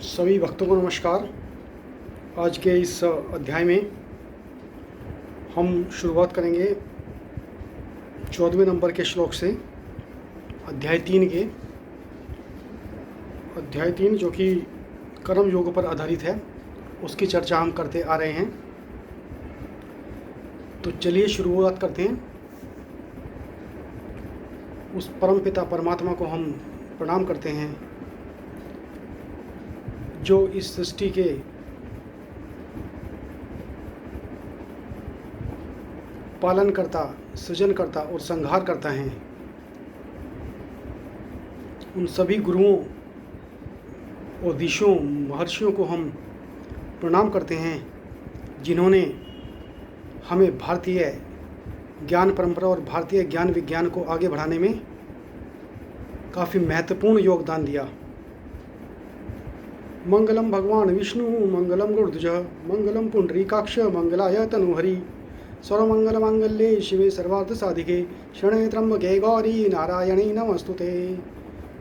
सभी भक्तों को नमस्कार। आज के इस अध्याय में हम शुरुआत करेंगे 14वें नंबर के श्लोक से। अध्याय 3 जो कि कर्म योग पर आधारित है, उसकी चर्चा हम करते आ रहे हैं। तो चलिए शुरुआत करते हैं। उस परम पिता परमात्मा को हम प्रणाम करते हैं जो इस सृष्टि के पालनकर्ता, सृजनकर्ता और संहार करता है। उन सभी गुरुओं और ऋषियों, महर्षियों को हम प्रणाम करते हैं जिन्होंने हमें भारतीय ज्ञान परंपरा और भारतीय ज्ञान विज्ञान को आगे बढ़ाने में काफ़ी महत्वपूर्ण योगदान दिया। मंगलम भगवान विष्णु मंगलम गरुड़ध्वज मंगलम पुंडरीकाक्ष मंगलाय तनुहरि सर्वमंगल मांगल्ये शिवे सर्वार्थ साधिके शरणे त्र्यंबके गौरी नारायणी नमस्तुते।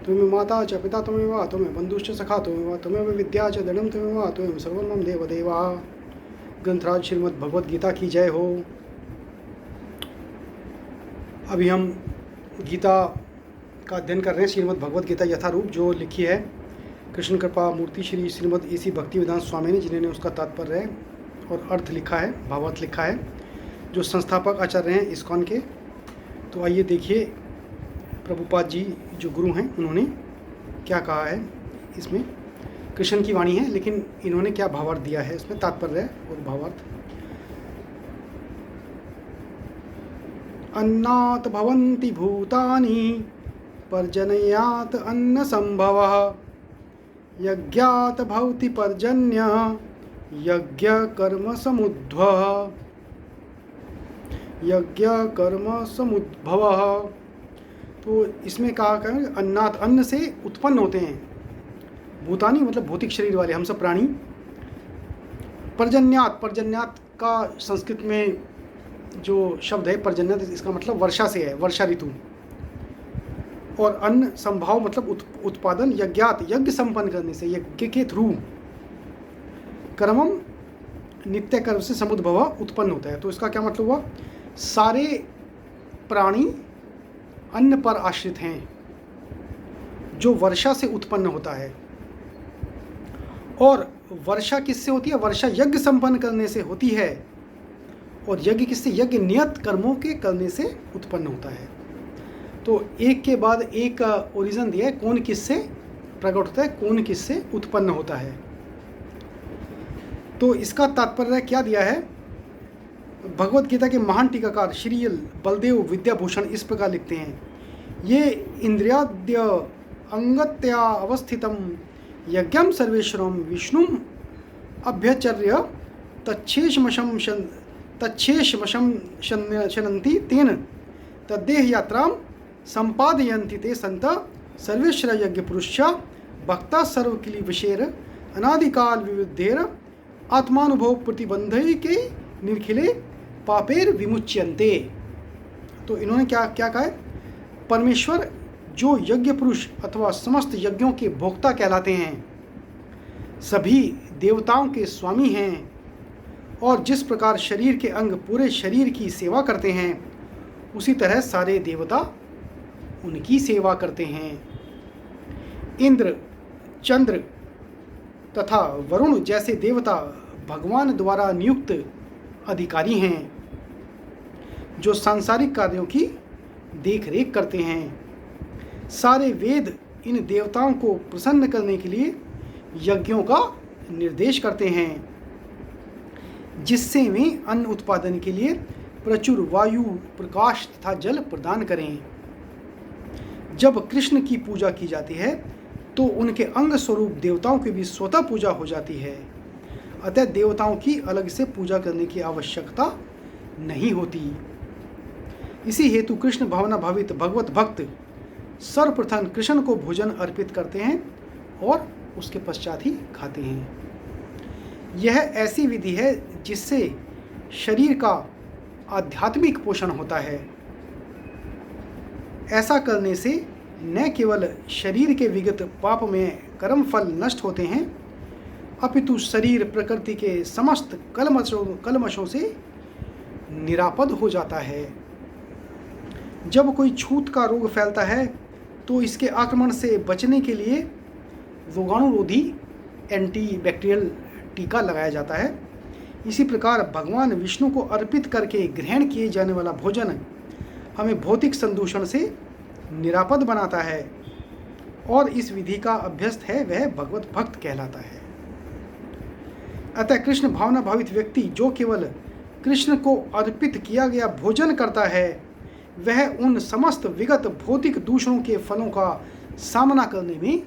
त्वमेव माता च पिता त्वमेव त्वमेव बंधुश्च सखा त्वमेव त्वमेव विद्या च दृढं त्वमेव त्वमेव सर्वं मम देवदेवा। ग्रंथराज श्रीमद् भगवद गीता की जय हो। अभी हम गीता का अध्ययन कर रहे हैं, श्रीमद् भगवद गीता यथारूप, जो लिखी है कृष्ण कृपा मूर्ति श्री श्रीमद् ए.सी. भक्तिवेदांत स्वामी ने, जिन्होंने उसका तात्पर्य और अर्थ लिखा है, भावार्थ लिखा है, जो संस्थापक आचार्य हैं इस्कॉन के। तो आइए देखिए प्रभुपाद जी जो गुरु हैं उन्होंने क्या कहा है। इसमें कृष्ण की वाणी है, लेकिन इन्होंने क्या भावार्थ दिया है, इसमें तात्पर्य और भावार्थ। अन्नात् भवन्ति भूतानि पर्जन्यात् अन्न संभवः यज्ञात् भवति पर्जन्य यज्ञ कर्म समुद्भवः यज्ञ कर्म समुद्भवः। तो इसमें कहा कि अन्नात्, अन्न से उत्पन्न होते हैं। भूतानी मतलब भौतिक शरीर वाले हम सब प्राणी। पर्जन्यात्, पर्जन्यात् का संस्कृत में जो शब्द है पर्जन्यात्, इसका मतलब वर्षा से है, वर्षा ऋतु। और अन्न संभाव मतलब उत्पादन, यज्ञात यज्ञ संपन्न करने से, यज्ञ के थ्रू। कर्मम नित्य कर्म से समुद्भव उत्पन्न होता है। तो इसका क्या मतलब हुआ, सारे प्राणी अन्न पर आश्रित हैं जो वर्षा से उत्पन्न होता है। और वर्षा किससे होती है, वर्षा यज्ञ संपन्न करने से होती है। और यज्ञ किससे, यज्ञ नियत कर्मों के करने से उत्पन्न होता है। तो एक के बाद एक का ओरिजिन दिया है, कौन किससे प्रकट होता है, कौन किससे उत्पन्न होता है। तो इसका तात्पर्य क्या दिया है, भगवत गीता के महान टीकाकार श्री बलदेव विद्याभूषण इस प्रकार लिखते हैं। ये इंद्रियाद्य अंगत्या अवस्थितम यज्ञम सर्वेश्वरम विष्णु अभ्यचर्य तच्छेषमशं शनन्ति तेन तद्देह यात्रां संपादयन्ति ते संत सर्वेश्वर यज्ञ पुरुष भक्ता सर्वकिली विशेर अनादिकाल विविधेर आत्मानुभव प्रतिबंधके निर्खिले पापेर विमुच्यन्ते। तो इन्होंने क्या कहा है, परमेश्वर जो यज्ञ पुरुष अथवा समस्त यज्ञों के भोक्ता कहलाते हैं, सभी देवताओं के स्वामी हैं, और जिस प्रकार शरीर के अंग पूरे शरीर की सेवा करते हैं, उसी तरह सारे देवता उनकी सेवा करते हैं। इंद्र, चंद्र तथा वरुण जैसे देवता भगवान द्वारा नियुक्त अधिकारी हैं जो सांसारिक कार्यों की देखरेख करते हैं। सारे वेद इन देवताओं को प्रसन्न करने के लिए यज्ञों का निर्देश करते हैं, जिससे वे अन्न उत्पादन के लिए प्रचुर वायु, प्रकाश तथा जल प्रदान करें। जब कृष्ण की पूजा की जाती है तो उनके अंग स्वरूप देवताओं की भी स्वतः पूजा हो जाती है। अतः देवताओं की अलग से पूजा करने की आवश्यकता नहीं होती। इसी हेतु कृष्ण भावना भावित भगवत भक्त सर्वप्रथम कृष्ण को भोजन अर्पित करते हैं और उसके पश्चात ही खाते हैं। यह ऐसी विधि है जिससे शरीर का आध्यात्मिक पोषण होता है। ऐसा करने से न केवल शरीर के विगत पाप में कर्म फल नष्ट होते हैं, अपितु शरीर प्रकृति के समस्त कलमशों से निरापद हो जाता है। जब कोई छूत का रोग फैलता है तो इसके आक्रमण से बचने के लिए रोगाणुरोधी एंटीबैक्टीरियल टीका लगाया जाता है। इसी प्रकार भगवान विष्णु को अर्पित करके ग्रहण किए जाने वाला भोजन हमें भौतिक संदूषण से निरापद बनाता है और इस विधि का अभ्यस्त है वह भगवत भक्त कहलाता है। अतः कृष्ण भावना भावित व्यक्ति जो केवल कृष्ण को अर्पित किया गया भोजन करता है वह उन समस्त विगत भौतिक दूषणों के फलों का सामना करने में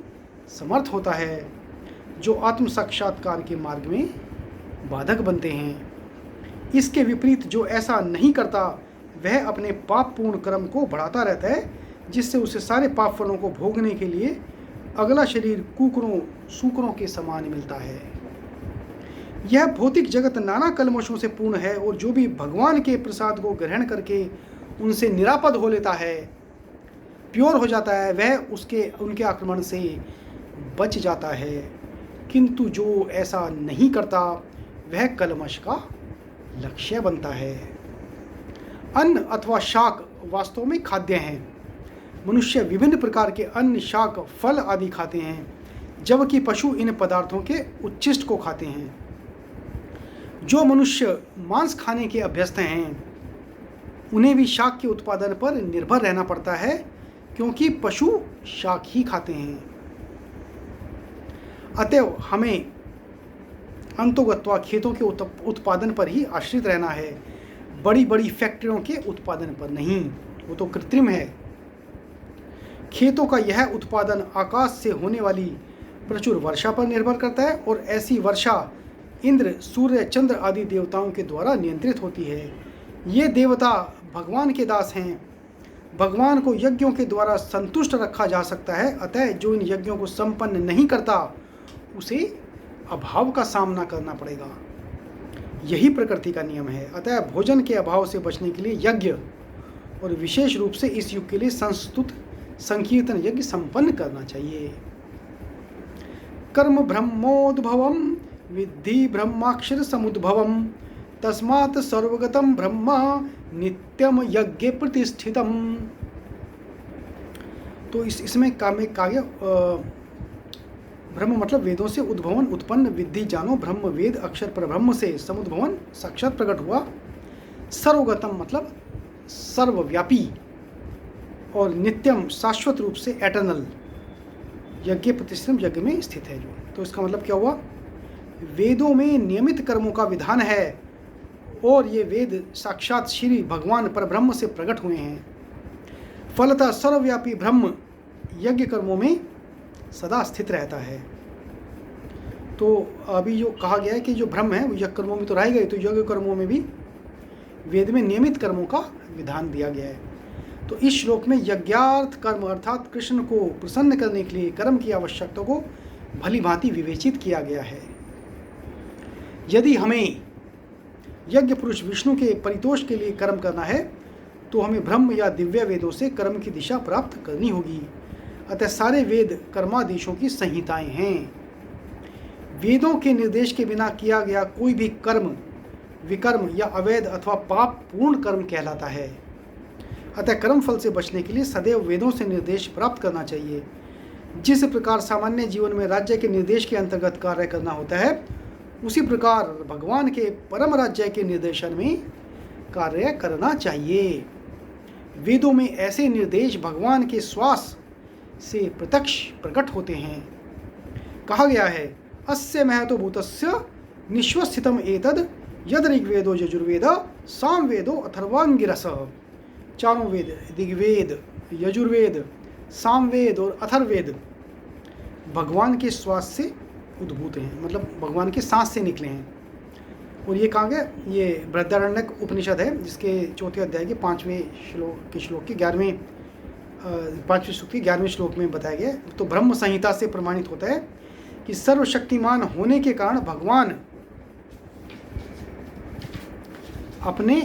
समर्थ होता है जो आत्म साक्षात्कार के मार्ग में बाधक बनते हैं। इसके विपरीत जो ऐसा नहीं करता वह अपने पापपूर्ण कर्म को बढ़ाता रहता है जिससे उसे सारे पाप फलों को भोगने के लिए अगला शरीर कुकरों सूकरों के समान मिलता है। यह भौतिक जगत नाना कलमशों से पूर्ण है और जो भी भगवान के प्रसाद को ग्रहण करके उनसे निरापद हो लेता है, प्योर हो जाता है, वह उनके आक्रमण से बच जाता है। किंतु जो ऐसा नहीं करता वह कलमश का लक्ष्य बनता है। अन्न अथवा शाक वास्तव में खाद्य हैं। मनुष्य विभिन्न प्रकार के अन्न, शाक, फल आदि खाते हैं जबकि पशु इन पदार्थों के उच्छिष्ट को खाते हैं। जो मनुष्य मांस खाने के अभ्यस्त हैं उन्हें भी शाक के उत्पादन पर निर्भर रहना पड़ता है क्योंकि पशु शाक ही खाते हैं। अतएव हमें अंतोगत्वा खेतों के उत्पादन पर ही आश्रित रहना है, बड़ी बड़ी फैक्ट्रियों के उत्पादन पर नहीं, वो तो कृत्रिम है। खेतों का यह उत्पादन आकाश से होने वाली प्रचुर वर्षा पर निर्भर करता है और ऐसी वर्षा इंद्र, सूर्य, चंद्र आदि देवताओं के द्वारा नियंत्रित होती है। ये देवता भगवान के दास हैं। भगवान को यज्ञों के द्वारा संतुष्ट रखा जा सकता है, अतः जो इन यज्ञों को संपन्न नहीं करता उसे अभाव का सामना करना पड़ेगा। यही प्रकृति का नियम है। अतः भोजन के अभाव से बचने के लिए यज्ञ और विशेष रूप से इस युग के लिए संस्तुत संकीर्तन यज्ञ संपन्न करना चाहिए। कर्म ब्रह्मोद्भवम विद्धि ब्रह्माक्षर समुद्भवम तस्मात् सर्वगतम ब्रह्मा नित्यम यज्ञ प्रतिष्ठितम। तो इसमें काव्य ब्रह्म मतलब वेदों से उद्भवन उत्पन्न, विद्धि जानो, ब्रह्म वेद अक्षर पर ब्रह्म से समुद्भवन साक्षात प्रकट हुआ, सर्वगतम मतलब सर्वव्यापी और नित्यम शाश्वत रूप से एटर्नल यज्ञ प्रतिष्ठितम यज्ञ में स्थित है जो। तो इसका मतलब क्या हुआ, वेदों में नियमित कर्मों का विधान है और ये वेद साक्षात श्री भगवान परब्रह्म से प्रकट हुए हैं। फलतः सर्वव्यापी ब्रह्म यज्ञ कर्मों में सदा स्थित रहता है। तो अभी जो कहा गया है कि जो ब्रह्म है वो यज्ञ कर्मों में तो रहेगा ही, तो यज्ञ कर्मों में भी वेद में नियमित कर्मों का विधान दिया गया है। तो इस श्लोक में यज्ञार्थ कर्म अर्थात कृष्ण को प्रसन्न करने के लिए कर्म की आवश्यकता को भली भांति विवेचित किया गया है। यदि हमें यज्ञ पुरुष विष्णु के परितोष के लिए कर्म करना है तो हमें ब्रह्म या दिव्य वेदों से कर्म की दिशा प्राप्त करनी होगी। अतः सारे वेद कर्मादेशों की संहिताएं हैं। वेदों के निर्देश के बिना किया गया कोई भी कर्म विकर्म या अवैध अथवा पाप पूर्ण कर्म कहलाता है। अतः कर्म फल से बचने के लिए सदैव वेदों से निर्देश प्राप्त करना चाहिए। जिस प्रकार सामान्य जीवन में राज्य के निर्देश के अंतर्गत कार्य करना होता है, उसी प्रकार भगवान के परम राज्य के निर्देशन में कार्य करना चाहिए। वेदों में ऐसे निर्देश भगवान के श्वास से प्रत्यक्ष प्रकट होते हैं। कहा गया है, अस्य महतो भूतस्य निश्वस्थितम एतद यद ऋग्वेदो यजुर्वेद सामवेदो अथर्वांगिरस। चारों वेद ऋग्वेद, यजुर्वेद, सामवेद और अथर्ववेद भगवान के श्वास से उद्भूत हैं, मतलब भगवान के सांस से निकले हैं। और ये कहाँ गया, ये बृहदारण्यक उपनिषद है जिसके चौथे अध्याय के 5वें श्लोक के 5वें सूक्त के 11वें श्लोक में बताया गया है। तो ब्रह्म संहिता से प्रमाणित होता है कि सर्वशक्तिमान होने के कारण भगवान अपने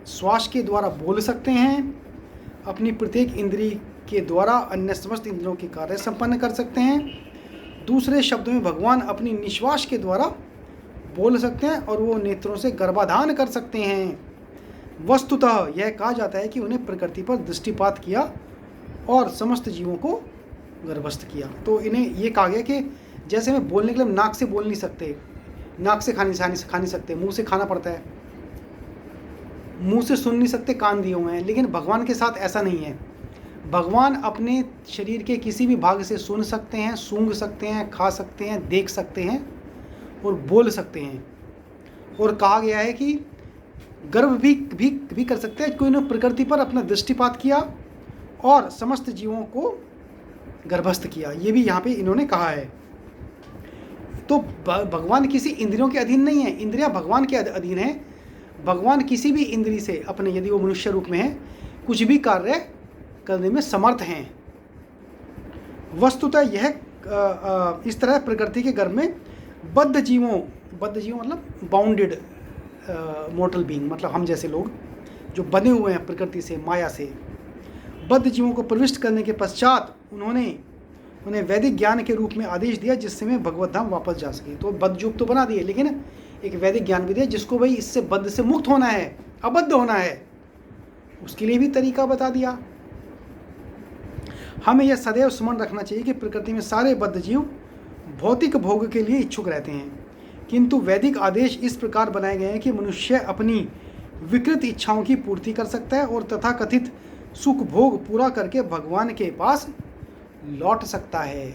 श्वास के द्वारा बोल सकते हैं, अपनी प्रत्येक इंद्रिय के द्वारा अन्य समस्त इंद्रियों के कार्य संपन्न कर सकते हैं दूसरे शब्दों में भगवान अपनी निश्वास के द्वारा बोल सकते हैं और वो नेत्रों से गर्भाधान कर सकते हैं। वस्तुतः यह कहा जाता है कि उन्हें प्रकृति पर दृष्टिपात किया और समस्त जीवों को गर्भस्थ किया। तो इन्हें ये कहा गया कि जैसे हमें बोलने के लिए हम नाक से बोल नहीं सकते, नाक से खा नहीं सकते, मुंह से खाना पड़ता है, मुंह से सुन नहीं सकते, कान दिए हुए हैं, लेकिन भगवान के साथ ऐसा नहीं है। भगवान अपने शरीर के किसी भी भाग से सुन सकते हैं, सूंघ सकते हैं, खा सकते हैं, देख सकते हैं और बोल सकते हैं। और कहा गया है कि गर्भ भी कर सकते हैं। कोई ने प्रकृति पर अपना दृष्टिपात किया और समस्त जीवों को गर्भस्थ किया, ये भी यहाँ पे इन्होंने कहा है। तो भगवान किसी इंद्रियों के अधीन नहीं है, इंद्रियां भगवान के अधीन है। भगवान किसी भी इंद्री से अपने, यदि वो मनुष्य रूप में है, कुछ भी कार्य करने में समर्थ हैं। वस्तुतः यह इस तरह प्रकृति के गर्भ में बद्ध जीवों मतलब बाउंडेड मोर्टल बीइंग, मतलब हम जैसे लोग जो बने हुए हैं प्रकृति से, माया से, बद्ध जीवों को प्रविष्ट करने के पश्चात उन्हें वैदिक ज्ञान के रूप में आदेश दिया जिससे मैं भगवत धाम वापस जा सके। तो बद्ध युग तो बना दिए, लेकिन एक वैदिक ज्ञान भी दिया जिसको भाई इससे बद्ध से मुक्त होना है, अबद्ध होना है, उसके लिए भी तरीका बता दिया। हमें यह सदैव स्मरण रखना चाहिए कि प्रकृति में सारे बद्ध जीव भौतिक भोग के लिए इच्छुक रहते हैं, किंतु वैदिक आदेश इस प्रकार बनाए गए हैं कि मनुष्य अपनी विकृत इच्छाओं की पूर्ति कर सकता है और तथाकथित सुख भोग पूरा करके भगवान के पास लौट सकता है।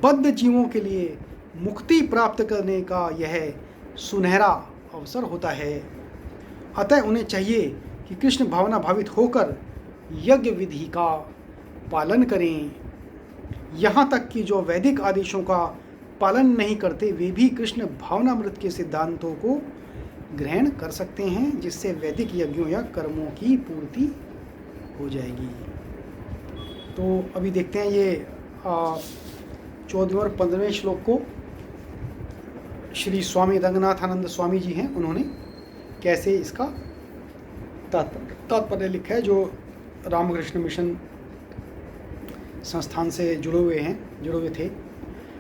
बद्ध जीवों के लिए मुक्ति प्राप्त करने का यह सुनहरा अवसर होता है। अतः उन्हें चाहिए कि कृष्ण भावना भावित होकर यज्ञ विधि का पालन करें। यहाँ तक कि जो वैदिक आदेशों का पालन नहीं करते वे भी कृष्ण भावनामृत के सिद्धांतों को ग्रहण कर सकते हैं, जिससे वैदिक यज्ञों या कर्मों की पूर्ति हो जाएगी। तो अभी देखते हैं ये 14वें और 15वें श्लोक को श्री स्वामी रंगनाथानंद स्वामी जी हैं, उन्होंने कैसे इसका तात्पर्य लिखा है, जो रामकृष्ण मिशन संस्थान से जुड़े हुए थे।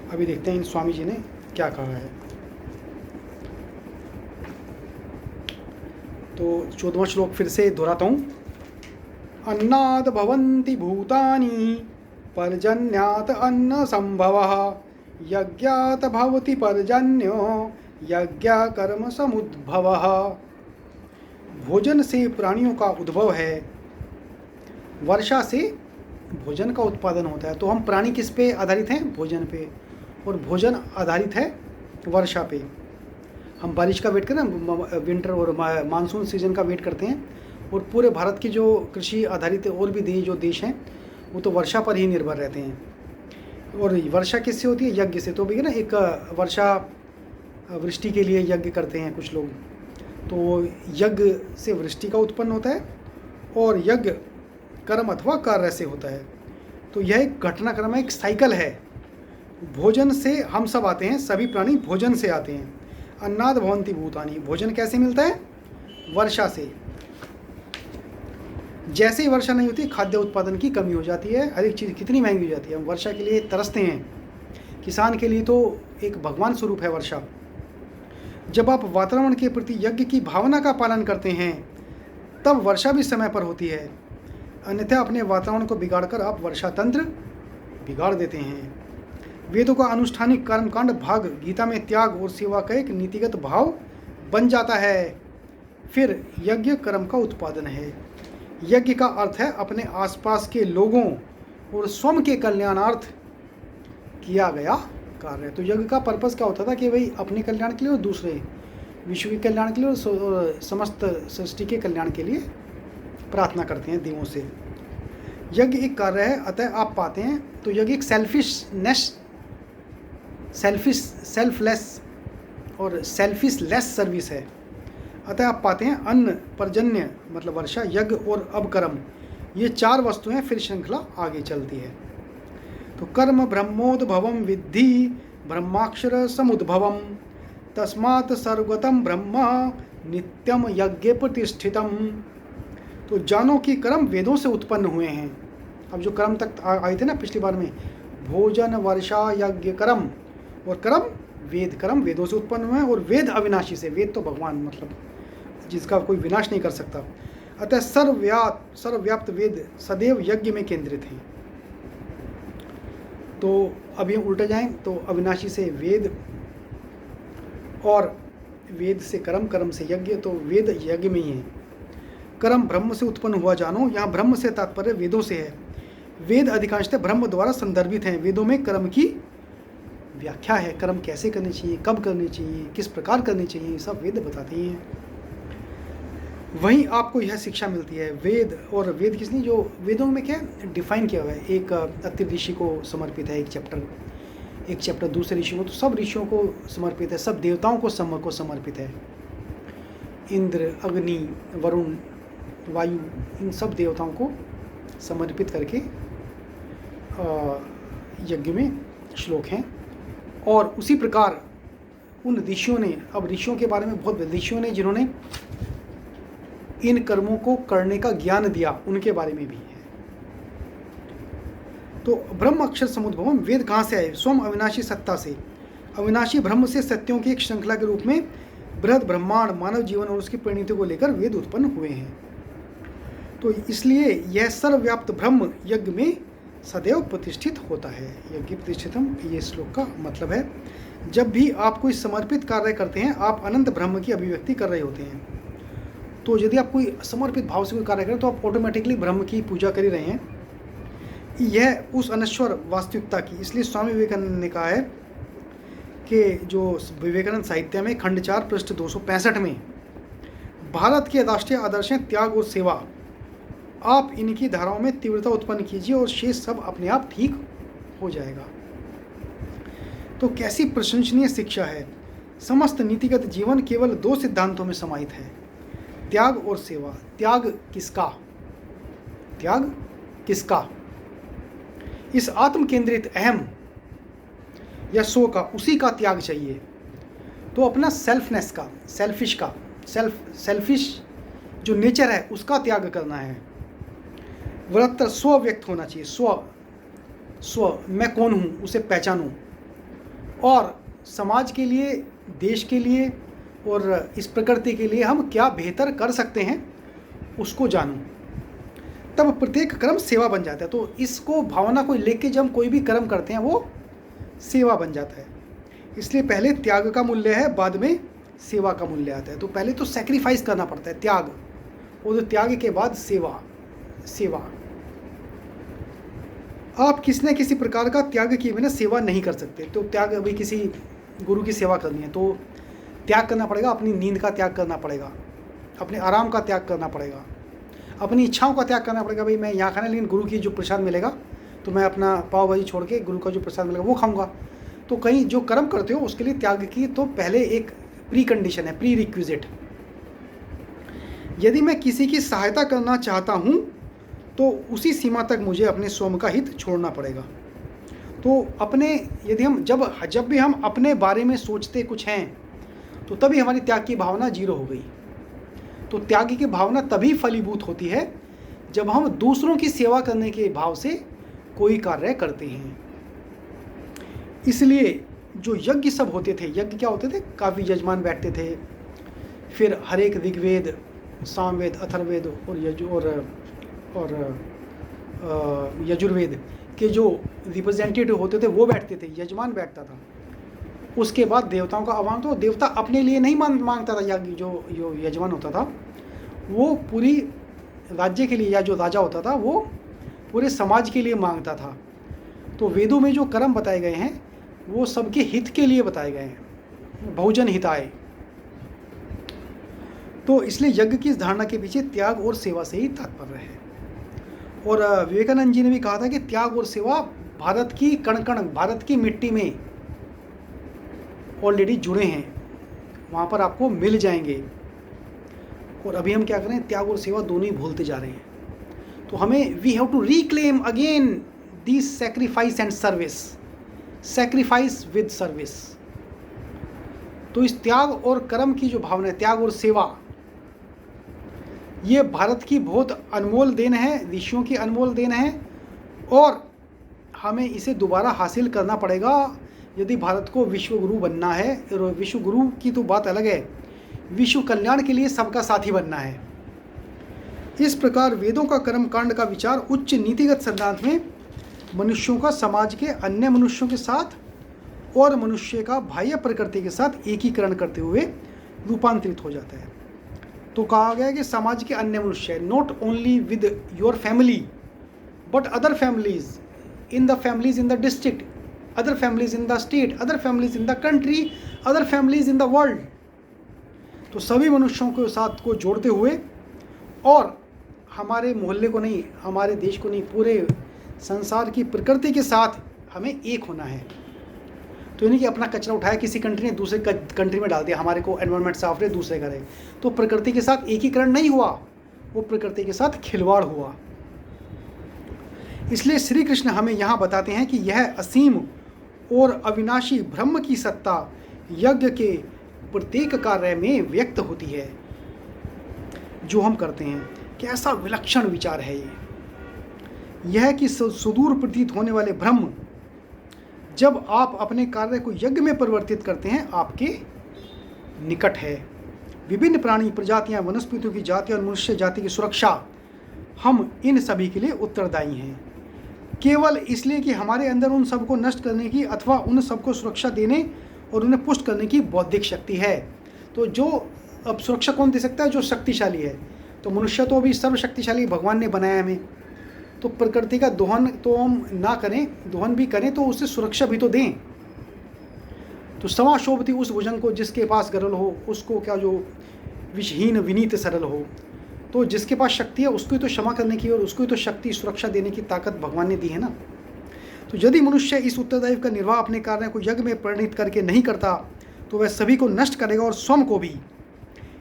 अभी देखते हैं इन स्वामी जी ने क्या कहा है। तो 14वां श्लोक फिर से दोहराता हूँ। अन्नाद भवन्ति भूतानि पर्जन्यात अन्न संभवः यज्ञात भवति पर्जन्यो यज्ञ कर्म समुद्भवः। भोजन से प्राणियों का उद्भव है, वर्षा से भोजन का उत्पादन होता है। तो हम प्राणी किस पे आधारित हैं? भोजन पे, और भोजन आधारित है वर्षा पे। हम बारिश का वेट करें, विंटर और मानसून सीजन का वेट करते हैं, और पूरे भारत की जो कृषि आधारित और भी जो देश हैं वो तो वर्षा पर ही निर्भर रहते हैं। और वर्षा किससे होती है? यज्ञ से। तो भैया ना, एक वर्षा वृष्टि के लिए यज्ञ करते हैं कुछ लोग, तो यज्ञ से वृष्टि का उत्पन्न होता है और यज्ञ कर्म अथवा कार्य से होता है। तो यह एक घटनाक्रम है, एक साइकिल है। भोजन से हम सब आते हैं, सभी प्राणी भोजन से आते हैं। अन्नाद भवन्ति भूतानि, भोजन कैसे मिलता है? वर्षा से। जैसे ही वर्षा नहीं होती, खाद्य उत्पादन की कमी हो जाती है, हर एक चीज़ कितनी महंगी हो जाती है। हम वर्षा के लिए तरसते हैं। किसान के लिए तो एक भगवान स्वरूप है वर्षा। जब आप वातावरण के प्रति यज्ञ की भावना का पालन करते हैं तब वर्षा भी समय पर होती है, अन्यथा अपने वातावरण को बिगाड़कर आप वर्षा तंत्र बिगाड़ देते हैं। वेदों का अनुष्ठानिक कर्मकांड भाग गीता में त्याग और सेवा का एक नीतिगत भाव बन जाता है। फिर यज्ञ कर्म का उत्पादन है। यज्ञ का अर्थ है अपने आसपास के लोगों और स्वयं के कल्याणार्थ किया गया कार्य। तो यज्ञ का पर्पस क्या होता था कि भाई अपने कल्याण के लिए और दूसरे विश्व के कल्याण के लिए और समस्त सृष्टि के कल्याण के लिए प्रार्थना करते हैं देवों से। यज्ञ एक कार्य है, अतः आप पाते हैं तो यज्ञ एक सेल्फलेस और सेल्फिशलेस सर्विस है। अतः आप पाते हैं अन्न, पर्जन्य मतलब वर्षा, यज्ञ और अब कर्म, ये चार वस्तुएं, फिर श्रृंखला आगे चलती है। तो कर्म ब्रह्मोद्भवम विद्धि ब्रह्माक्षर समुद्भवम तस्मात् सर्वगतम ब्रह्म नित्यम यज्ञ प्रतिष्ठितम। तो जानो कि कर्म वेदों से उत्पन्न हुए हैं। अब जो कर्म तक आए थे ना पिछली बार में, भोजन वर्षा यज्ञ कर्म, और कर्म वेद, कर्म वेदों से उत्पन्न हुए हैं और वेद अविनाशी से, वेद तो भगवान मतलब जिसका कोई विनाश नहीं कर सकता। अतः सर्वव्याप्त वेद सदैव यज्ञ में केंद्रित हैं। तो अब ये उल्टा जाएं तो अविनाशी से वेद और वेद से कर्म, कर्म से यज्ञ, तो वेद यज्ञ में ही है। कर्म ब्रह्म से उत्पन्न हुआ जानो, यहाँ ब्रह्म से तात्पर्य वेदों से है। वेद अधिकांशतः ब्रह्म द्वारा संदर्भित हैं। वेदों में कर्म की व्याख्या है, कर्म कैसे करने चाहिए, कब करने चाहिए, किस प्रकार करने चाहिए, सब वेद बताते हैं। वहीं आपको यह शिक्षा मिलती है। वेद, और वेद किसने, जो वेदों में क्या डिफाइन किया हुआ है, एक अत्रि ऋषि को समर्पित है एक चैप्टर दूसरे ऋषि को, तो सब ऋषियों को समर्पित है, सब देवताओं को समर्पित है। इंद्र, अग्नि, वरुण, वायु, इन सब देवताओं को समर्पित करके यज्ञ में श्लोक हैं। और उसी प्रकार उन ऋषियों ने, अब ऋषियों के बारे में बहुत, ऋषियों ने जिन्होंने इन कर्मों को करने का ज्ञान दिया, उनके बारे में भी है। तो ब्रह्म अक्षर समुद्भवम, वेद कहाँ से आए? स्वयं अविनाशी सत्ता से, अविनाशी ब्रह्म से सत्यों की एक श्रृंखला के रूप में बृहद ब्रह्मांड, मानव जीवन और उसकी परिणति को लेकर वेद उत्पन्न हुए हैं। तो इसलिए यह सर्वव्याप्त ब्रह्म यज्ञ में सदैव प्रतिष्ठित होता है। यज्ञ प्रतिष्ठितम, ये श्लोक का मतलब है। जब भी आप कोई समर्पित कार्य करते हैं, आप अनंत ब्रह्म की अभिव्यक्ति कर रहे होते हैं। तो यदि आप कोई समर्पित भाव से कोई कार्य करें तो आप ऑटोमेटिकली ब्रह्म की पूजा कर ही रहे हैं। यह उस अनश्वर वास्तविकता की, इसलिए स्वामी विवेकानंद ने कहा है कि जो विवेकानंद साहित्य में खंड 4 पृष्ठ 265 में, भारत के राष्ट्रीय आदर्श हैं त्याग और सेवा, आप इनकी धाराओं में तीव्रता उत्पन्न कीजिए और शेष सब अपने आप ठीक हो जाएगा। तो कैसी प्रशंसनीय शिक्षा है। समस्त नीतिगत जीवन केवल 2 सिद्धांतों में समाहित है, त्याग और सेवा। त्याग किसका? त्याग किसका? इस आत्म केंद्रित अहम या सो का, उसी का त्याग चाहिए। तो अपना सेल्फनेस का, सेल्फिश जो नेचर है उसका त्याग करना है। वृत्तर स्व व्यक्त होना चाहिए, स्व मैं कौन हूँ उसे पहचानूं, और समाज के लिए, देश के लिए और इस प्रकृति के लिए हम क्या बेहतर कर सकते हैं उसको जानूं। तब प्रत्येक कर्म सेवा बन जाता है। तो इसको, भावना को लेके जब हम कोई भी कर्म करते हैं वो सेवा बन जाता है। इसलिए पहले त्याग का मूल्य है, बाद में सेवा का मूल्य आता है। तो पहले तो सैक्रिफाइस करना पड़ता है, त्याग, और त्याग के बाद सेवा। आप किसी न किसी प्रकार का त्याग किए बिना सेवा नहीं कर सकते। तो त्याग, अभी किसी गुरु की सेवा करनी है तो त्याग करना पड़ेगा, अपनी नींद का त्याग करना पड़ेगा, अपने आराम का त्याग करना पड़ेगा, अपनी इच्छाओं का त्याग करना पड़ेगा। भाई मैं यहाँ खाना, लेकिन गुरु की जो प्रसाद मिलेगा तो मैं अपना पाव भाजी छोड़ के गुरु का जो प्रसाद मिलेगा वो खाऊंगा। तो कहीं जो कर्म करते हो उसके लिए त्याग की तो पहले एक प्री कंडीशन है, प्री रिक्विजिट। यदि मैं किसी की सहायता करना चाहता हूँ तो उसी सीमा तक मुझे अपने स्वयं का हित छोड़ना पड़ेगा। तो अपने, यदि हम जब भी हम अपने बारे में सोचते कुछ हैं तो तभी हमारी त्याग की भावना जीरो हो गई। तो त्याग की भावना तभी फलीभूत होती है जब हम दूसरों की सेवा करने के भाव से कोई कार्य करते हैं। इसलिए जो यज्ञ सब होते थे, यज्ञ क्या होते थे, काफ़ी यजमान बैठते थे, फिर हर एक ऋग्वेद, सामवेद, अथर्ववेद और यजुर्वेद के जो रिप्रेजेंटेटिव होते थे वो बैठते थे, यजमान बैठता था। उसके बाद देवताओं का आह्वान, तो देवता अपने लिए नहीं मांगता था, या जो यजमान होता था वो पूरी राज्य के लिए, या जो राजा होता था वो पूरे समाज के लिए मांगता था। तो वेदों में जो कर्म बताए गए हैं वो सबके हित के लिए बताए गए हैं, बहुजन हिताय। तो इसलिए यज्ञ की इस धारणा के पीछे त्याग और सेवा से ही तात्पर्य है। और विवेकानंद जी ने भी कहा था कि त्याग और सेवा भारत की कण कण, भारत की मिट्टी में ऑलरेडी जुड़े हैं, वहाँ पर आपको मिल जाएंगे। और अभी हम क्या करें, त्याग और सेवा दोनों ही भूलते जा रहे हैं। तो हमें we have to reclaim again this sacrifice and service, sacrifice with service. तो इस त्याग और कर्म की जो भावना है, त्याग और सेवा, ये भारत की बहुत अनमोल देन है, ऋषियों की अनमोल देन है, और हमें इसे दोबारा हासिल करना पड़ेगा यदि भारत को विश्व गुरु बनना है। और विश्व गुरु की तो बात अलग है, विश्व कल्याण के लिए सबका साथी बनना है। इस प्रकार वेदों का कर्म कांड का विचार उच्च नीतिगत सिद्धांत में मनुष्यों का समाज के अन्य मनुष्यों के साथ और मनुष्य का बाह्य प्रकृति के साथ एकीकरण करते हुए रूपांतरित हो जाता है। तो कहा गया कि समाज के अन्य मनुष्य, not only with your family but other families in the district, other families in the state, other families in the country, other families in the world. तो सभी मनुष्यों के साथ को जोड़ते हुए, और हमारे मोहल्ले को नहीं, हमारे देश को नहीं, पूरे संसार की प्रकृति के साथ हमें एक होना है। तो यानी कि अपना कचरा उठाया किसी कंट्री ने दूसरे कंट्री में डाल दिया, हमारे को एनवायरनमेंट साफ रहे, दूसरे का रहे, तो प्रकृति के साथ एकीकरण नहीं हुआ, वो प्रकृति के साथ खिलवाड़ हुआ। इसलिए श्री कृष्ण हमें यहाँ बताते हैं कि यह असीम और अविनाशी ब्रह्म की सत्ता यज्ञ के प्रत्येक कार्य में व्यक्त होती है जो हम करते हैं। कैसा विलक्षण विचार है ये, यह कि सुदूर प्रतीत होने वाले ब्रह्म जब आप अपने कार्य को यज्ञ में परिवर्तित करते हैं आपके निकट है। विभिन्न प्राणी प्रजातियां, वनस्पतियों की जाति और मनुष्य जाति की सुरक्षा हम इन सभी के लिए उत्तरदायी हैं, केवल इसलिए कि हमारे अंदर उन सबको नष्ट करने की अथवा उन सबको सुरक्षा देने और उन्हें पुष्ट करने की बौद्धिक शक्ति है। तो जो अब सुरक्षा कौन दे सकता है? जो शक्तिशाली है। तो मनुष्य तो अभी सर्वशक्तिशाली भगवान ने बनाया हमें, तो प्रकृति का दोहन तो हम ना करें, दोहन भी करें तो उससे सुरक्षा भी तो दें। तो समा शोभती उस भुजंग को जिसके पास गरल हो, उसको क्या जो विषहीन विनीत सरल हो। तो जिसके पास शक्ति है उसको ही तो क्षमा करने की और उसको ही तो शक्ति सुरक्षा देने की ताकत भगवान ने दी है ना। तो यदि मनुष्य इस उत्तरदायित्व का निर्वाह अपने कार्य को यज्ञ में परिणित करके नहीं करता तो वह सभी को नष्ट करेगा और स्वयं को भी।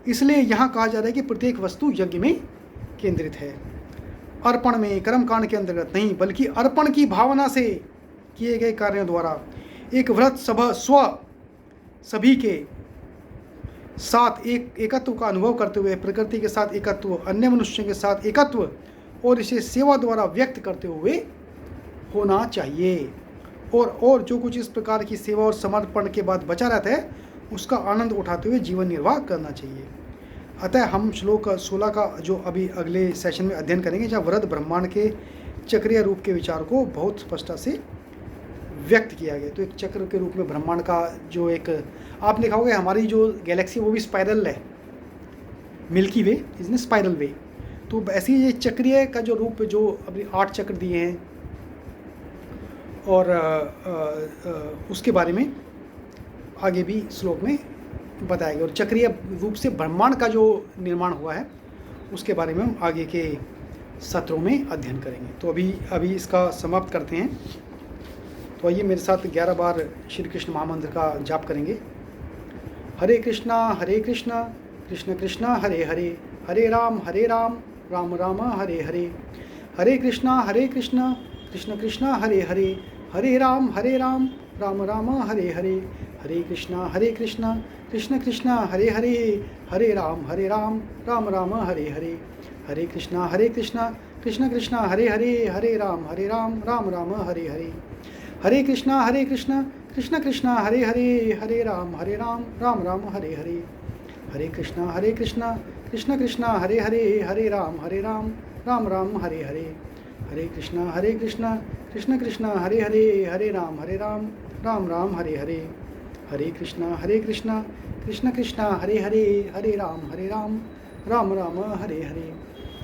इसलिए यहाँ कहा जा रहा है कि प्रत्येक वस्तु यज्ञ में केंद्रित है, अर्पण में, कर्मकांड के अंतर्गत नहीं, बल्कि अर्पण की भावना से किए गए कार्यों द्वारा एक व्रत सभी के साथ एकत्व का अनुभव करते हुए प्रकृति के साथ एकत्व, अन्य मनुष्यों के साथ एकत्व और इसे सेवा द्वारा व्यक्त करते हुए होना चाहिए। और जो कुछ इस प्रकार की सेवा और समर्पण के बाद बचा रहता है उसका आनंद उठाते हुए जीवन निर्वाह करना चाहिए। अतः हम श्लोक 16 का जो अभी अगले सेशन में अध्ययन करेंगे, जहाँ वृहद ब्रह्मांड के चक्रीय रूप के विचार को बहुत स्पष्टता से व्यक्त किया गया। तो एक चक्र के रूप में ब्रह्मांड का जो एक, आप देखा होगा हमारी जो गैलेक्सी वो भी स्पाइरल है, मिल्की वे इसने स्पाइरल वे। तो ऐसे ही ये चक्रीय का जो रूप, जो अभी 8 चक्र दिए हैं और उसके बारे में आगे भी श्लोक में बताया गया। और चक्रीय रूप से ब्रह्मांड का जो निर्माण हुआ है उसके बारे में हम आगे के सत्रों में अध्ययन करेंगे। तो अभी इसका समाप्त करते हैं। तो आइए मेरे साथ 11 बार श्री कृष्ण महामंत्र का जाप करेंगे। हरे कृष्णा कृष्ण कृष्णा हरे हरे, हरे राम राम राम हरे हरे, हरे कृष्णा कृष्ण कृष्णा हरे हरे, हरे राम राम राम हरे हरे, हरे कृष्णा कृष्ण कृष्णा हरे हरे, हरे राम राम राम हरे हरे, हरे कृष्णा कृष्ण कृष्णा हरे हरे, हरे राम राम राम हरे हरे, हरे कृष्णा कृष्ण कृष्णा हरे हरे, हरे राम राम राम हरे हरे, हरे कृष्णा कृष्ण कृष्णा हरे हरे, हरे राम राम राम हरे हरे, हरे कृष्णा कृष्ण कृष्णा हरे हरे, हरे राम राम राम हरे हरे, हरे कृष्णा कृष्ण कृष्णा हरे हरे, हरे राम राम राम हरे हरे,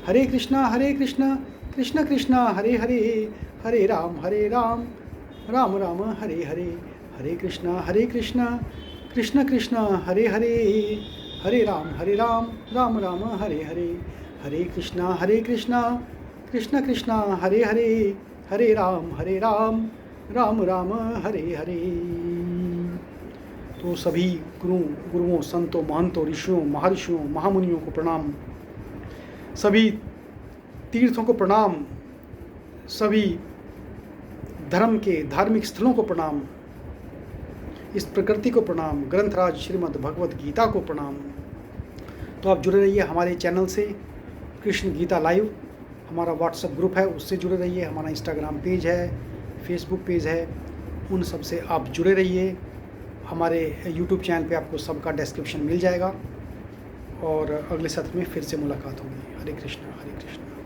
हरे कृष्णा कृष्ण कृष्णा हरे हरे, हरे राम राम राम हरे हरे, हरे कृष्णा कृष्ण कृष्णा हरे हरे, हरे राम राम राम हरे हरे, हरे कृष्णा कृष्ण कृष्णा हरे हरे, हरे राम राम राम हरे हरे। तो सभी गुरुओं, संतों, महंतों, ऋषियों, महर्षियों, महामुनियों को प्रणाम, सभी तीर्थों को प्रणाम, सभी धर्म के धार्मिक स्थलों को प्रणाम, इस प्रकृति को प्रणाम, ग्रंथराज श्रीमद् भगवत गीता को प्रणाम। तो आप जुड़े रहिए हमारे चैनल से, कृष्ण गीता लाइव हमारा व्हाट्सएप ग्रुप है उससे जुड़े रहिए, हमारा इंस्टाग्राम पेज है फेसबुक पेज है, उन सब से आप जुड़े रहिए। हमारे यूट्यूब चैनल पे आपको सबका डिस्क्रिप्शन मिल जाएगा और अगले सत्र में फिर से मुलाकात होगी। हरे कृष्णा, हरे कृष्णा।